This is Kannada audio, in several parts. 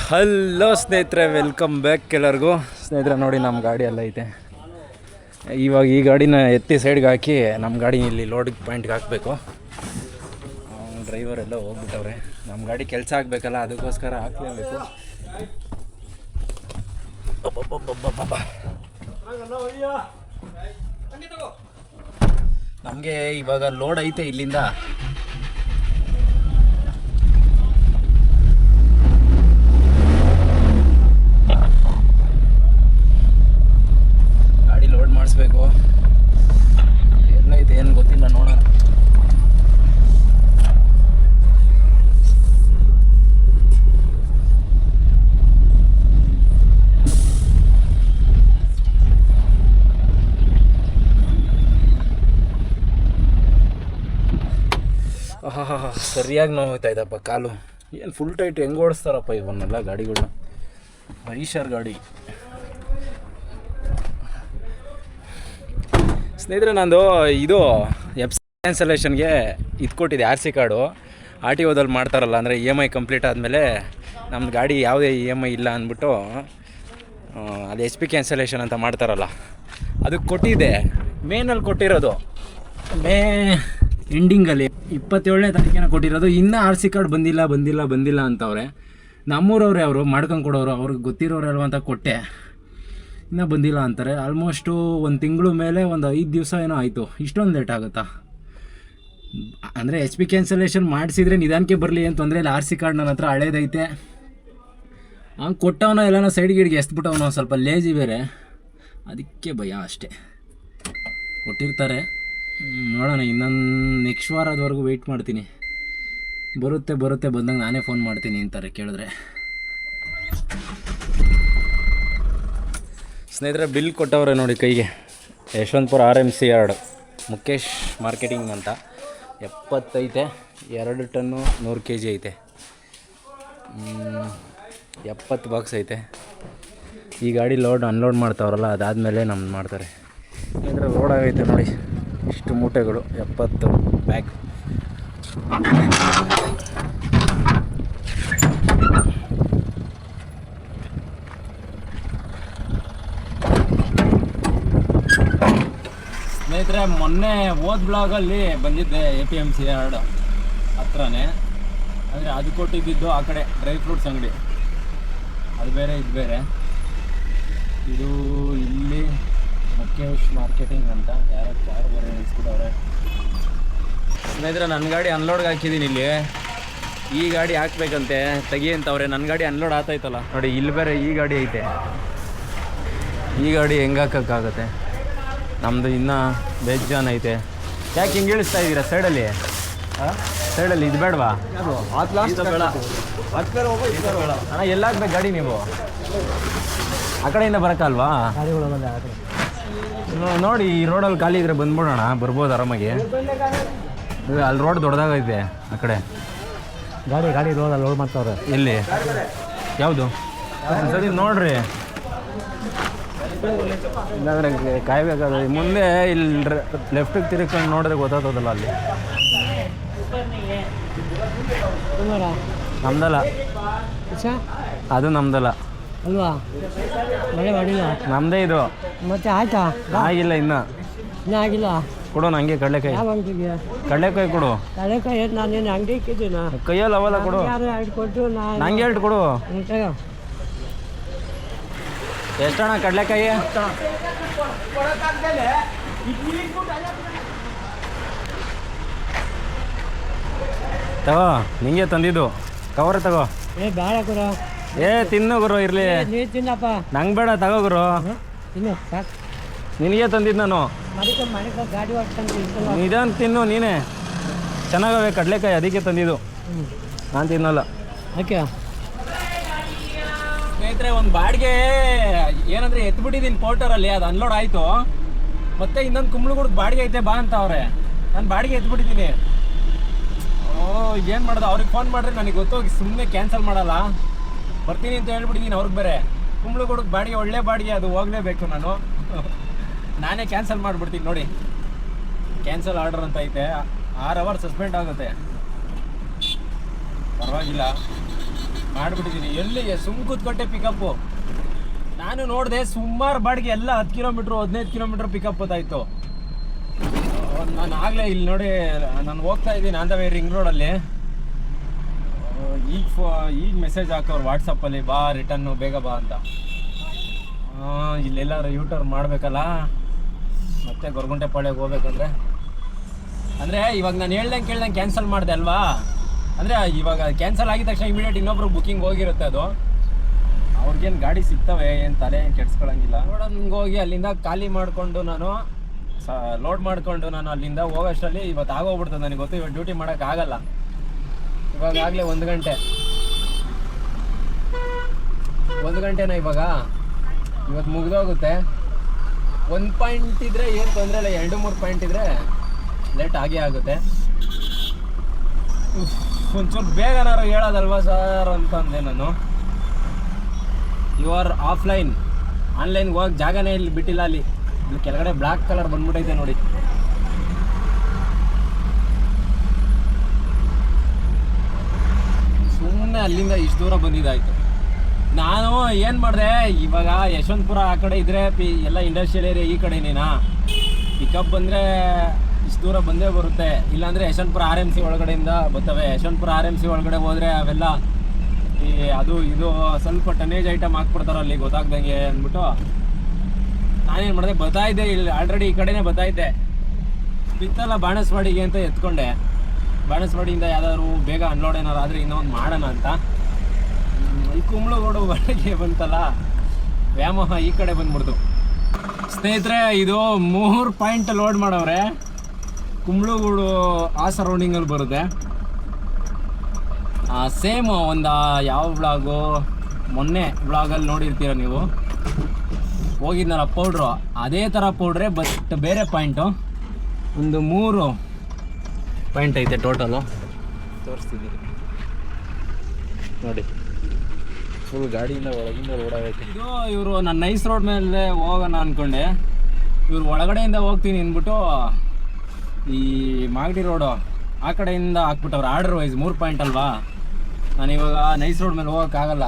ಹಲೋ ಸ್ನೇಹಿತರೆ, ವೆಲ್ಕಮ್ ಬ್ಯಾಕ್ ಎಲ್ಲರಿಗೂ. ಸ್ನೇಹಿತರೆ ನೋಡಿ, ನಮ್ಮ ಗಾಡಿ ಎಲ್ಲ ಐತೆ. ಇವಾಗ ಈ ಗಾಡಿನ ಎತ್ತಿ ಸೈಡ್ಗೆ ಹಾಕಿ ನಮ್ಮ ಗಾಡಿ ಇಲ್ಲಿ ಲೋಡ್ ಪಾಯಿಂಟ್ಗೆ ಹಾಕಬೇಕು. ಡ್ರೈವರ್ ಎಲ್ಲ ಹೋಗ್ಬಿಟ್ಟವ್ರೆ. ನಮ್ಮ ಗಾಡಿ ಕೆಲಸ ಆಗಬೇಕಲ್ಲ, ಅದಕ್ಕೋಸ್ಕರ ಹಾಕ್ಲೇಬೇಕು. ನಮಗೆ ಇವಾಗ ಲೋಡ್ ಐತೆ ಇಲ್ಲಿಂದ. ಗಾಡಿ ಲೋಡ್ ಮಾಡಿಸ್ಬೇಕು. ಎಲ್ಲೈತೆ ಏನು ಗೊತ್ತಿಲ್ಲ, ನೋಡೋಣ. ಸರಿಯಾಗಿ ನೋವ್ತಾ ಇದ್ದಪ್ಪ ಕಾಲು. ಏನು ಫುಲ್ ಟೈಟ್ ಹೆಂಗೆ ಓಡಿಸ್ತಾರಪ್ಪ ಇವನ್ನೆಲ್ಲ ಗಾಡಿಗಳು. ಐಷರ್ ಗಾಡಿ. ಸ್ನೇಹಿತರೆ, ನಂದು ಇದು ಕ್ಯಾನ್ಸಲೇಷನ್ಗೆ ಇದು ಕೊಟ್ಟಿದೆ, RC ಕಾರ್ಡು. RTOದಲ್ಲಿ ಮಾಡ್ತಾರಲ್ಲ, ಅಂದರೆ EMI ಕಂಪ್ಲೀಟ್ ಆದಮೇಲೆ ನಮ್ಮದು ಗಾಡಿ ಯಾವುದೇ EMI ಇಲ್ಲ ಅಂದ್ಬಿಟ್ಟು ಅದು HP ಕ್ಯಾನ್ಸಲೇಷನ್ ಅಂತ ಮಾಡ್ತಾರಲ್ಲ, ಅದಕ್ಕೆ ಕೊಟ್ಟಿದ್ದೆ. ಮೇನಲ್ಲಿ ಕೊಟ್ಟಿರೋದು, ಮೇ ಎಂಡಿಂಗಲ್ಲಿ 27ನೇ ತಾರೀಕಿನ ಕೊಟ್ಟಿರೋದು. ಇನ್ನೂ RC ಕಾರ್ಡ್ ಬಂದಿಲ್ಲ ಅಂತವ್ರೆ. ನಮ್ಮೂರವ್ರೆ, ಅವರು ಮಾಡ್ಕೊಂಡು ಕೊಡೋರು, ಅವ್ರಿಗೆ ಗೊತ್ತಿರೋರಲ್ವ ಅಂತ ಕೊಟ್ಟೆ. ಇನ್ನೂ ಬಂದಿಲ್ಲ ಅಂತಾರೆ. ಆಲ್ಮೋಸ್ಟು ಒಂದು ತಿಂಗಳು ಮೇಲೆ ಒಂದು 5 ದಿವಸ ಏನೋ ಆಯಿತು. ಇಷ್ಟೊಂದು ಲೇಟ್ ಆಗುತ್ತಾ? ಅಂದರೆ HP ಕ್ಯಾನ್ಸಲೇಷನ್ ಮಾಡಿಸಿದ್ರೆ ನಿಧಾನಕ್ಕೆ ಬರಲಿ ಅಂತ ತೊಂದರೆ ಇಲ್ಲ. RC ಕಾರ್ಡ್ ನನ್ನ ಹತ್ರ ಹಳೇದೈತೆ. ಹಂಗೆ ಕೊಟ್ಟವನ ಎಲ್ಲನೋ ಸೈಡ್ ಗಿಡ್ಗೆ ಎಸ್ಬಿಟ್ಟವನು, ಸ್ವಲ್ಪ ಲೇಜಿ ಬೇರೆ, ಅದಕ್ಕೆ ಭಯ ಅಷ್ಟೇ. ಕೊಟ್ಟಿರ್ತಾರೆ, ನೋಡೋಣ. ಇನ್ನೊಂದು ನೆಕ್ಸ್ಟ್ ವಾರದವರೆಗೂ ವೆಯ್ಟ್ ಮಾಡ್ತೀನಿ. ಬರುತ್ತೆ ಬಂದಾಗ ನಾನೇ ಫೋನ್ ಮಾಡ್ತೀನಿ ಅಂತಾರೆ ಕೇಳಿದ್ರೆ. ಸ್ನೇಹಿತರೆ, ಬಿಲ್ ಕೊಟ್ಟವ್ರೆ ನೋಡಿ ಕೈಗೆ. Yeshwanthpur RMC yard, Mukesh marketing ಅಂತ. 70 ಐತೆ, 2 ಟನ್ನು 100 kg ಐತೆ. 70 ಬಾಕ್ಸ್ ಐತೆ. ಈ ಗಾಡಿ ಲೋಡ್ ಅನ್ಲೋಡ್ ಮಾಡ್ತಾವ್ರಲ್ಲ, ಅದಾದಮೇಲೆ ನಮ್ದು ಮಾಡ್ತಾರೆ. ಸ್ನೇಹಿತರೆ, ಲೋಡ್ ಆಗೈತೆ ನೋಡಿ, ಇಷ್ಟು ಮೂಟೆಗಳು, 70 ಬ್ಯಾಗ್. ಸ್ನೇಹಿತರೆ, ಮೊನ್ನೆ ಬ್ಲಾಗಲ್ಲಿ ಬಂದಿದ್ದೆ APMC ಯಾರ್ಡ್ ಹತ್ರನೇ. ಅಂದರೆ ಅದು ಕೊಟ್ಟಿದ್ದು ಆ ಕಡೆ ಡ್ರೈ ಫ್ರೂಟ್ಸ್ ಅಂಗಡಿ, ಅದು ಬೇರೆ ಇದು ಬೇರೆ. ಇದು ಇಲ್ಲಿ ಮುಖೇಶ್ ಮಾರ್ಕೆಟಿಂಗ್ ಅಂತ. ಯಾರು ಬೇರೆ ನಿಲ್ಸ್ಬಿಟ್ಟವ್ರೆ. ಸ್ನೇಹಿತರೆ, ನನ್ನ ಗಾಡಿ ಅನ್ಲೋಡ್ಗೆ ಹಾಕಿದ್ದೀನಿ ಇಲ್ಲಿ. ಈ ಗಾಡಿ ಹಾಕ್ಬೇಕಂತೆ, ತೆಗಿ ಅಂತವ್ರೆ. ನನ್ನ ಗಾಡಿ ಅನ್ಲೋಡ್ ಆಗ್ತಾಯ್ತಲ್ಲ ನೋಡಿ, ಇಲ್ಲಿ ಬೇರೆ ಈ ಗಾಡಿ ಐತೆ. ಈ ಗಾಡಿ ಹೆಂಗೆ ಹಾಕೋಕ್ಕಾಗತ್ತೆ? ನಮ್ಮದು ಇನ್ನೂ ಬೇಜಾನ್ ಐತೆ. ಯಾಕೆ ಹಿಂಗೆ ಇಳಿಸ್ತಾ ಇದ್ದೀರಾ ಸೈಡಲ್ಲಿ? ಸೈಡಲ್ಲಿ ಇದು ಬೇಡವಾ? ಅಣ್ಣ, ಎಲ್ಲ ಹಾಕ್ಬೇಕು ಗಾಡಿ ನೀವು? ಆ ಕಡೆಯಿಂದ ಬರೋಕ್ಕಲ್ವಾ? ನೋಡಿ, ಈ ರೋಡಲ್ಲಿ ಖಾಲಿ ಇದ್ರೆ ಬಂದ್ಬಿಡೋಣ, ಬರ್ಬೋದು ಆರಾಮಾಗಿ. ಅಲ್ಲಿ ರೋಡ್ ದೊಡ್ಡದಾಗೈತೆ ಆ ಕಡೆ. ಗಾಡಿ ರೋಡಲ್ಲಿ ಲೋಡ್ ಮಾಡ್ತಾವ್ರೆ. ಎಲ್ಲಿ? ಯಾವುದು? ಸರಿ ನೋಡ್ರಿ, ಇಲ್ಲಾಂದರೆ ಕಾಯ್ಬೇಕಾದ್ರೆ. ಮುಂದೆ ಇಲ್ಲಿ ಲೆಫ್ಟಿಗೆ ತಿರ್ಕೊಂಡು ನೋಡಿದ್ರೆ ಗೊತ್ತಾಗ್ತದಲ್ಲ ಅಲ್ಲಿ. ನಮ್ದಲ್ಲ ಅದು, ನಮ್ದಲ್ಲ ಅಲ್ವಾ? ಮಳೆ ಮಾಡಿಲ್ಲ, ನಮ್ಮದೇ ಇದು. ಮತ್ತೆ ಆಯ್ತಾ? ಆಗಿಲ್ಲ, ಇನ್ನೂ ಆಗಿಲ್ಲ. ಕೊಡು ನನಗೆ ಕಡಲೆಕಾಯಿ. ಯಾವ ಅಂಗಡಿಗೆ ಕಡಲೆಕಾಯಿ ಕೊಡು. ಕಡಲೆಕಾಯಿ ನಾನೇನು ಅಂಗಡಿ ಇಕ್ಕಿದ್ದೀನ? ಕೈಯಲ್ಲಿ ಅವಲ್ಲ, ಕೊಡು. ಯಾರು ಕೊಟ್ಟು ನಂಗೆ ಹೇಳ್ತು ಕೊಡು. ಎಷ್ಟಣ್ಣ ಕಡಲೆಕಾಯಿ? ತಗೋ, ನಿಂಗೆ ತಂದಿದ್ದು ಕವರ್ ತಗೋ. ಬೇಡ ಗುರು. ತಿನ್ನು ಗುರು, ಇರಲಿ. ನೀರು ತಿನ್ನಪ್ಪ. ನಂಗೆ ಬೇಡ, ತಗೋ ಗುರು. ತಿನ್ನು ಸಾಕು. ನಿನಗೆ ತಂದಿದ್ದು ನಾನು. ಗಾಡಿ ನಿಧಾನ ತಿನ್ನು, ನೀನೇ. ಚೆನ್ನಾಗವೆ ಕಡಲೆಕಾಯಿ, ಅದಕ್ಕೆ ತಂದಿದ್ದು. ನಾನು ತಿನ್ನಲ್ಲ. ಓಕೆ ಸ್ನೇಹಿತರೆ, ಒಂದು ಬಾಡಿಗೆ ಏನಂದರೆ ಎತ್ಬಿಟ್ಟಿದ್ದೀನಿ ಪೋರ್ಟರಲ್ಲಿ. ಅದು ಅನ್ಲೋಡ್ ಆಯಿತು. ಮತ್ತೆ ಇನ್ನೊಂದು ಕುಂಬಳಗುಡ್ಗೆ ಬಾಡಿಗೆ ಐತೆ ಬಾ ಅಂತ ಅವ್ರೆ. ನಾನು ಬಾಡಿಗೆ ಎತ್ಬಿಟ್ಟಿದ್ದೀನಿ. ಏನು ಮಾಡೋದು? ಅವ್ರಿಗೆ ಫೋನ್ ಮಾಡಿದ್ರೆ ನನಗೆ ಗೊತ್ತೋಗಿ ಸುಮ್ಮನೆ ಕ್ಯಾನ್ಸಲ್ ಮಾಡಲ್ಲ. ಬರ್ತೀನಿ ಅಂತ ಹೇಳ್ಬಿಟ್ಟಿದ್ದೀನಿ ಅವ್ರಿಗೆ ಬೇರೆ. ಕುಂಬಳಗುಡ್ಗೆ ಬಾಡಿಗೆ ಒಳ್ಳೆ ಬಾಡಿಗೆ, ಅದು ಹೋಗಲೇಬೇಕು. ನಾನೇ ಕ್ಯಾನ್ಸಲ್ ಮಾಡಿಬಿಡ್ತೀನಿ ನೋಡಿ. ಕ್ಯಾನ್ಸಲ್ ಆರ್ಡರ್ ಅಂತ ಐತೆ. 6 ಅವರ್ ಸಸ್ಪೆಂಡ್ ಆಗುತ್ತೆ. ಪರವಾಗಿಲ್ಲ. ಮಾಡಿಬಿಟ್ಟಿದ್ದೀನಿ. ಎಲ್ಲಿಗೆ ಸುಮ್ಕುತ್ಕಟ್ಟೆ ಪಿಕಪ್ಪು. ನಾನು ನೋಡಿದೆ ಸುಮಾರು ಬಾಡಿಗೆ ಎಲ್ಲ 10 ಕಿಲೋಮೀಟ್ರು 15 ಕಿಲೋಮೀಟ್ರ್ ಪಿಕಪ್ ಗೊತ್ತಾಯಿತು. ನಾನು ಆಗಲೇ ಇಲ್ಲಿ ನೋಡಿ, ನಾನು ಹೋಗ್ತಾ ಇದ್ದೀನಿ ಆನ್ ದ ವೇ ರಿಂಗ್ ರೋಡಲ್ಲಿ. ಈಗ ಮೆಸೇಜ್ ಹಾಕೋರು ವಾಟ್ಸಪ್ಪಲ್ಲಿ, ಬಾ ರಿಟರ್ನು ಬೇಗ ಬಾ ಅಂತ. ಇಲ್ಲೆಲ್ಲಾರು ಯೂಟರ್ನ್ ಮಾಡಬೇಕಲ್ಲ, ಮತ್ತೆ ಗೊರಗುಂಟೆಪಾಳ್ಯಕ್ಕೆ ಹೋಗ್ಬೇಕಂದ್ರೆ. ಅಂದರೆ ಇವಾಗ ನಾನು ಕೇಳ್ದಂಗೆ ಕ್ಯಾನ್ಸಲ್ ಮಾಡಿದೆ ಅಲ್ವಾ. ಅಂದರೆ ಇವಾಗ ಕ್ಯಾನ್ಸಲ್ ಆಗಿದ ತಕ್ಷಣ ಇಮಿಡಿಯೇಟ್ ಇನ್ನೊಬ್ರು ಬುಕ್ಕಿಂಗ್ ಹೋಗಿರುತ್ತೆ. ಅದು ಅವ್ರಿಗೇನು ಗಾಡಿ ಸಿಗ್ತವೆ, ಏನು ತಲೆ ಏನು ಕೆಡ್ಸ್ಕೊಳಂಗಿಲ್ಲ. ನೋಡೋಂಗೆ ಹೋಗಿ ಅಲ್ಲಿಂದ ಖಾಲಿ ಮಾಡಿಕೊಂಡು ನಾನು ಲೋಡ್ ಮಾಡಿಕೊಂಡು ನಾನು ಅಲ್ಲಿಂದ ಹೋಗೋಷ್ಟರಲ್ಲಿ ಇವತ್ತು ಆಗೋಗ್ಬಿಡ್ತದೆ. ನನಗೆ ಗೊತ್ತು ಇವತ್ತು ಡ್ಯೂಟಿ ಮಾಡೋಕ್ಕಾಗಲ್ಲ. ಇವಾಗಲೇ 1 ಗಂಟೆ, 1 ಗಂಟೆನ ಇವಾಗ. ಇವತ್ತು ಮುಗಿದೋಗುತ್ತೆ. 1 ಪಾಯಿಂಟ್ ಇದ್ದರೆ ಏನು ತೊಂದರೆ ಇಲ್ಲ, 2-3 ಪಾಯಿಂಟ್ ಇದ್ದರೆ ಲೇಟ್ ಆಗೇ ಆಗುತ್ತೆ. ಒಂಚೂರು ಬೇಗನಾರು ಹೇಳೋದಲ್ವಾ ಸರ್ ಅಂತಂದೆ ನಾನು. ಯು ಆರ್ ಆಫ್ಲೈನ್, ಆನ್ಲೈನ್ಗೆ ಹೋಗಿ ಜಾಗನೇ ಇಲ್ಲಿ ಬಿಟ್ಟಿಲ್ಲ. ಅಲ್ಲಿ ಕೆಳಗಡೆ ಬ್ಲ್ಯಾಕ್ ಕಲರ್ ಬಂದ್ಬಿಟ್ಟೈತೆ ನೋಡಿ. ಸುಮ್ಮನೆ ಅಲ್ಲಿಂದ ಇಷ್ಟು ದೂರ ಬಂದಿದ್ದಾಯಿತು. ನಾನು ಏನು ಮಾಡಿದೆ, ಇವಾಗ ಯಶವಂತಪುರ ಆ ಕಡೆ ಇದ್ದರೆ ಎಲ್ಲ ಇಂಡಸ್ಟ್ರಿಯಲ್ ಏರಿಯಾ, ಈ ಕಡೆನೇನಾ ಪಿಕಪ್ ಬಂದರೆ ಇಷ್ಟು ದೂರ ಬಂದೇ ಬರುತ್ತೆ. ಇಲ್ಲಾಂದರೆ ಯಶವಂತಪುರ RMC ಒಳಗಡೆಯಿಂದ ಬರ್ತವೆ. ಯಶವಂತಪುರ RMC ಒಳಗಡೆ ಹೋದರೆ ಅವೆಲ್ಲ ಅದು ಇದು ಸ್ವಲ್ಪ ಟನ್ನೇಜ್ ಐಟಮ್ ಹಾಕ್ಬಿಡ್ತಾರೆ ಅಲ್ಲಿ ಗೊತ್ತಾಗ್ದಂಗೆ ಅಂದ್ಬಿಟ್ಟು ನಾನೇನು ಮಾಡಿದೆ, ಬರ್ತಾಯಿದ್ದೆ ಇಲ್ಲಿ ಆಲ್ರೆಡಿ ಈ ಕಡೆನೇ ಬರ್ತಾಯಿದ್ದೆ. ಬಿತ್ತಲ್ಲ ಬಾಣಸ್ವಾಡಿಗೆ ಅಂತ ಎತ್ಕೊಂಡೆ. ಬಾಣಸ್ವಾಡಿಯಿಂದ ಯಾವ್ದಾದ್ರು ಬೇಗ ಅನ್ಲೋಡ್ ಏನಾರು ಆದರೆ ಇನ್ನೊಂದು ಮಾಡೋಣ ಅಂತ ಈ ಕುಂಬ್ಳಗೋಡು ಒಳಗೆ ಬಂತಲ್ಲ, ವ್ಯಾಮೋಹ ಈ ಕಡೆ ಬಂದ್ಬಿಡ್ತು. ಸ್ನೇಹಿತರೆ, ಇದು 3 ಪಾಯಿಂಟ್ ಲೋಡ್ ಮಾಡವ್ರೆ. ಕುಂಬ್ಳಗೋಡು ಆ ಸರೌಂಡಿಂಗಲ್ಲಿ ಬರುತ್ತೆ. ಸೇಮ್ ಒಂದು ಯಾವ ಬ್ಲಾಗು, ಮೊನ್ನೆ ಬ್ಲಾಗಲ್ಲಿ ನೋಡಿರ್ತೀರ ನೀವು, ಹೋಗಿದ್ನಲ್ಲ ಪೌಡ್ರು, ಅದೇ ಥರ ಪೌಡ್ರೆ, ಬಟ್ ಬೇರೆ ಪಾಯಿಂಟು. ಒಂದು 3 ಪಾಯಿಂಟ್ ಐತೆ ಟೋಟಲು, ತೋರಿಸ್ತಿದ್ದೀರಿ ನೋಡಿ. ಫುಲ್ ಗಾಡಿಯಿಂದ ಒಳಗಿಂದ ರೋಡ್ ಆಗೈತೆ. ಇದು ಇವರು ನಾನು ನೈಸ್ ರೋಡ್ ಮೇಲೆ ಹೋಗೋಣ ಅಂದ್ಕೊಂಡೆ. ಇವ್ರು ಒಳಗಡೆಯಿಂದ ಹೋಗ್ತೀನಿ ಅಂದ್ಬಿಟ್ಟು ಈ ಮಾಗಡಿ ರೋಡು ಆ ಕಡೆಯಿಂದ ಹಾಕ್ಬಿಟ್ಟವ್ರು ಆರ್ಡರ್ ವೈಸ್. 3 ಪಾಯಿಂಟ್ ಅಲ್ವಾ, ನಾನಿವಾಗ ನೈಸ್ ರೋಡ್ ಮೇಲೆ ಹೋಗೋಕ್ಕಾಗಲ್ಲ.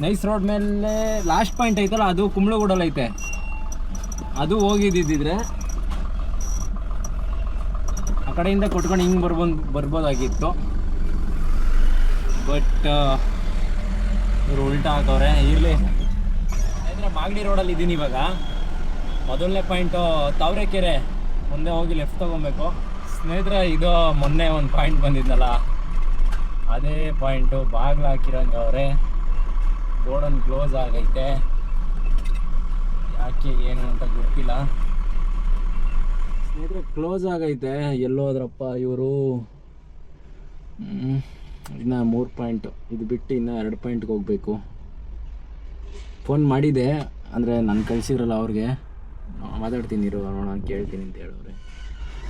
ನೈಸ್ ರೋಡ್ ಮೇಲೆ ಲಾಸ್ಟ್ ಪಾಯಿಂಟ್ ಐತಲ್ಲ, ಅದು ಕುಂಬ್ಳಗೋಡಲ್ಲಿ ಐತೆ. ಅದು ಹೋಗಿದ್ದಿದ್ರೆ ಆ ಕಡೆಯಿಂದ ಕೊಟ್ಕೊಂಡು ಹಿಂಗೆ ಬರ್ಬೋದಾಗಿತ್ತು. ಬಟ್ ಇವರು ಉಲ್ಟಾ ಹಾಕವ್ರೆ. ಇರಲಿ, ಅಂದರೆ ಮಾಗಡಿ ರೋಡಲ್ಲಿ ಇದ್ದೀನಿ ಇವಾಗ. ಮೊದಲನೇ ಪಾಯಿಂಟು ತಾವರೆಕೆರೆ, ಮುಂದೆ ಹೋಗಿ ಲೆಫ್ಟ್ ತೊಗೊಬೇಕು. ಸ್ನೇಹಿತರೆ, ಇದು ಮೊನ್ನೆ ಒಂದು ಪಾಯಿಂಟ್ ಬಂದಿದ್ದಲ್ಲ, ಅದೇ ಪಾಯಿಂಟು. ಬಾಗಿಲು ಹಾಕಿರೋಂಗೆ ಅವರೇ, ಗೋಡನ್ ಕ್ಲೋಸ್ ಆಗೈತೆ. ಯಾಕೆ ಏನು ಅಂತ ಗೊತ್ತಿಲ್ಲ ಸ್ನೇಹಿತರೆ, ಕ್ಲೋಸ್ ಆಗೈತೆ. ಎಲ್ಲೋದ್ರಪ್ಪ ಇವರು? ಇನ್ನು 3 ಪಾಯಿಂಟು, ಇದು ಬಿಟ್ಟು ಇನ್ನು 2 ಪಾಯಿಂಟ್ಗೆ ಹೋಗಬೇಕು. ಫೋನ್ ಮಾಡಿದೆ, ಅಂದರೆ ನಾನು ಕಳಿಸಿರಲ್ಲ ಅವ್ರಿಗೆ. ಮಾತಾಡ್ತೀನಿ ಇರೋ, ನೋಡೋಣ ಕೇಳ್ತೀನಿ ಅಂತ ಹೇಳವ್ರೆ.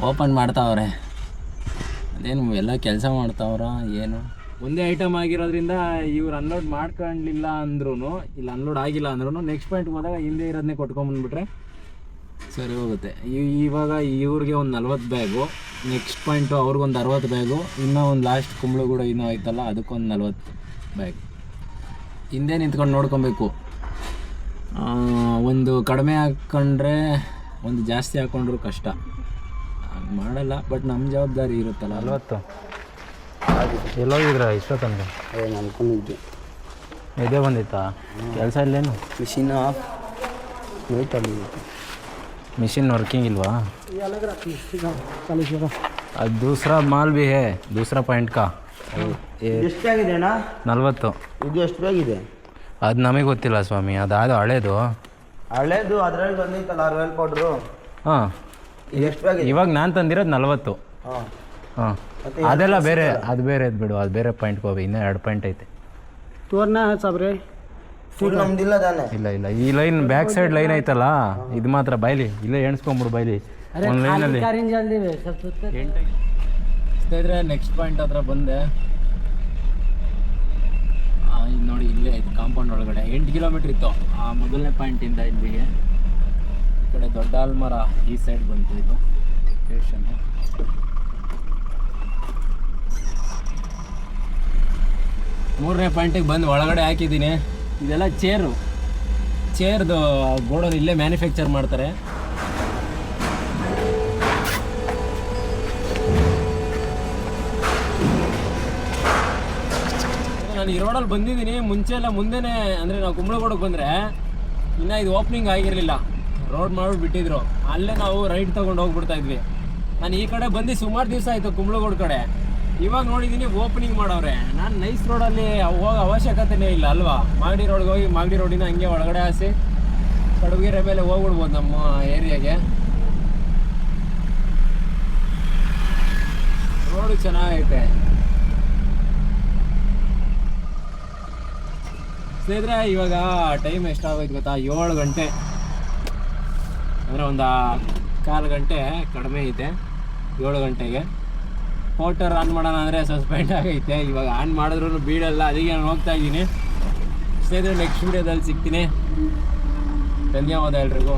ಓಪನ್ ಮಾಡ್ತಾವ್ರೆ. ಅದೇನು ಎಲ್ಲ ಕೆಲಸ ಮಾಡ್ತಾವ್ರ ಏನು? ಒಂದೇ ಐಟಮ್ ಆಗಿರೋದ್ರಿಂದ ಇವ್ರು ಅನ್ಲೋಡ್ ಮಾಡ್ಕೊಳ್ಳಿಲ್ಲ ಅಂದ್ರೂ, ಇಲ್ಲಿ ಅನ್ಲೋಡ್ ಆಗಿಲ್ಲ ಅಂದ್ರೂ ನೆಕ್ಸ್ಟ್ ಪಾಯಿಂಟ್ ಹೋದಾಗ ಹಿಂದೆ ಇರೋದನ್ನೇ ಕೊಟ್ಕೊಂಬಂದ್ಬಿಟ್ರೆ ಸರಿ ಹೋಗುತ್ತೆ. ಇವಾಗ ಇವ್ರಿಗೆ ಒಂದು 40 ಬ್ಯಾಗು, ನೆಕ್ಸ್ಟ್ ಪಾಯಿಂಟು ಅವ್ರಿಗೊಂದು 60 ಬ್ಯಾಗು, ಇನ್ನೂ ಒಂದು ಲಾಸ್ಟ್ ಕುಂಬ್ಳಗೂಡು ಇನ್ನೂ ಆಯ್ತಲ್ಲ, ಅದಕ್ಕೊಂದು 40 ಬ್ಯಾಗ್. ಹಿಂದೆ ನಿಂತ್ಕೊಂಡು ನೋಡ್ಕೊಬೇಕು. ಒಂದು ಕಡಿಮೆ ಹಾಕ್ಕೊಂಡ್ರೆ ಒಂದು ಜಾಸ್ತಿ ಹಾಕ್ಕೊಂಡ್ರು ಕಷ್ಟ. ಮಾಡಲ್ಲ, ಬಟ್ ನಮ್ಮ ಜವಾಬ್ದಾರಿ ಇರುತ್ತಲ್ಲ. 40 ಎಲ್ಲೋಗಿದ್ರ ಇಷ್ಟೋ ತನಕ? ಅನ್ಕೊಂಡಿದ್ದೆ, ಇದೇ ಬಂದಿತ್ತಾ ಕೆಲಸ? ಇಲ್ಲೇನು ಮಿಷಿನ್ ಆಫ್ ವೇಟಲ್ಲಿ ಮಿಷಿನ್ ವರ್ಕಿಂಗ್ ಇಲ್ವಾ? ಅದು दूसरा माल भी है, दूसरा पॉइंट का. ಎಷ್ಟು ಆಗಿದೆ ಅಣ್ಣ? 40. ಇದು ಎಷ್ಟು ಆಗಿದೆ? ಅದು ನಮಗೆ ಗೊತ್ತಿಲ್ಲ ಸ್ವಾಮಿ, ಅದು ಹಳೇದು. ಅದರಲ್ಲಿ ಬಂದಿತ್ತಲ್ಲ ರಾಯಲ್ ಪೌಡ್ರು. ಹಾಂ, ಇದು ಎಷ್ಟು ಆಗಿದೆ? ಇವಾಗ ನಾನು ತಂದಿರೋದು 40. ಹಾಂ ಹಾಂ, ಅದೆಲ್ಲ ಬೇರೆ, ಅದು ಬೇರೆ ಅದು ಬಿಡು, ಅದು ಬೇರೆ ಪಾಯಿಂಟ್ಗೆ ಹೋಗಿ. ಇನ್ನೂ 2 ಪಾಯಿಂಟ್ ಐತೆ. ತೋರ್ನ ಸಾಬ್ರೆ ಫುಲ್ ನಮ್ದಿಲ್ಲ ತಾನೆ? ಇಲ್ಲ, ಈ ಲೈನ್ ಬ್ಯಾಕ್ ಸೈಡ್ ಲೈನ್ ಐತಲ್ಲ, ಇದು ಮಾತ್ರ ಬೈಲಿ, ಇಲ್ಲೇ ಎಣಿಸ್ಕೊಂಬಿಡು ಬೈಲಿ ಒಂದು ಲೈನಲ್ಲಿ. ಸ್ನೇಹಿತರೆ, ನೆಕ್ಸ್ಟ್ ಪಾಯಿಂಟ್ ಹತ್ರ ಬಂದೆ. ಇದು ನೋಡಿ, ಇಲ್ಲೇ ಆಯ್ತು ಕಾಂಪೌಂಡ್ ಒಳಗಡೆ. 8 ಕಿಲೋಮೀಟ್ರ್ ಇತ್ತು ಆ ಮೊದಲನೇ ಪಾಯಿಂಟಿಂದ ಇಲ್ಲಿಗೆ. ಈ ಕಡೆ ದೊಡ್ಡ ಆಲ್ಮರ ಈ ಸೈಡ್ ಬಂತು ಇದು ಸ್ಟೇಷನ್ನು. 3ನೇ ಪಾಯಿಂಟಿಗೆ ಬಂದು ಒಳಗಡೆ ಹಾಕಿದ್ದೀನಿ. ಇದೆಲ್ಲ ಚೇರ್ದು ಗೋಡನ್ ಇಲ್ಲೇ ಮ್ಯಾನುಫ್ಯಾಕ್ಚರ್ ಮಾಡ್ತಾರೆ. ನಾನು ಈ ರೋಡಲ್ಲಿ ಬಂದಿದ್ದೀನಿ. ಮುಂಚೆ ಎಲ್ಲ ಮುಂದೆನೇ ಅಂದರೆ ನಾವು ಕುಂಬಳಗೋಡಕ್ಕೆ ಬಂದರೆ ಇನ್ನೂ ಇದು ಓಪನಿಂಗ್ ಆಗಿರಲಿಲ್ಲ, ರೋಡ್ ಮಾಡ್ಬಿಟ್ಟು ಬಿಟ್ಟಿದ್ರು. ಅಲ್ಲೇ ನಾವು ರೈಟ್ ತೊಗೊಂಡು ಹೋಗ್ಬಿಡ್ತಾ ಇದ್ವಿ. ನಾನು ಈ ಕಡೆ ಬಂದು ಸುಮಾರು ದಿವಸ ಆಯಿತು ಕುಂಬಳಗೋಡ್ ಕಡೆ. ಇವಾಗ ನೋಡಿದ್ದೀನಿ ಓಪನಿಂಗ್ ಮಾಡವ್ರೆ. ನಾನು ನೈಸ್ ರೋಡಲ್ಲಿ ಹೋಗೋ ಅವಶ್ಯಕತೆನೇ ಇಲ್ಲ ಅಲ್ವಾ. ಮಾಗಡಿ ರೋಡ್ಗೆ ಹೋಗಿ ಮಾಗಡಿ ರೋಡಿನ ಹಂಗೆ ಒಳಗಡೆ ಹಾಸಿ ಕಡಬಗೆರೆ ಮೇಲೆ ಹೋಗ್ಬಿಡ್ಬೋದು ನಮ್ಮ ಏರಿಯಾಗೆ. ರೋಡು ಚೆನ್ನಾಗೈತೆ. ಸ್ನೇಹಿತರೆ, ಇವಾಗ ಟೈಮ್ ಎಷ್ಟಾಗೋಯ್ತು ಗೊತ್ತಾ? 7 ಗಂಟೆ, ಅಂದರೆ ಒಂದು 1/4 ಗಂಟೆ ಕಡಿಮೆ ಐತೆ. 7 ಗಂಟೆಗೆ ಮೋಟರ್ ಆನ್ ಮಾಡೋಣ ಅಂದರೆ ಸಸ್ಪೆಂಡ್ ಆಗೈತೆ. ಇವಾಗ ಆನ್ ಮಾಡಿದ್ರು ಬೀಳಲ್ಲ, ಅದಕ್ಕೆ ನಾನು ಹೋಗ್ತಾ ಇದ್ದೀನಿ. ಸ್ನೇಹಿತರೆ, ನೆಕ್ಸ್ಟ್ ವೀಡಿಯೋದಲ್ಲಿ ಸಿಗ್ತೀನಿ. ಧನ್ಯವಾದ ಎಲ್ರಿಗೂ.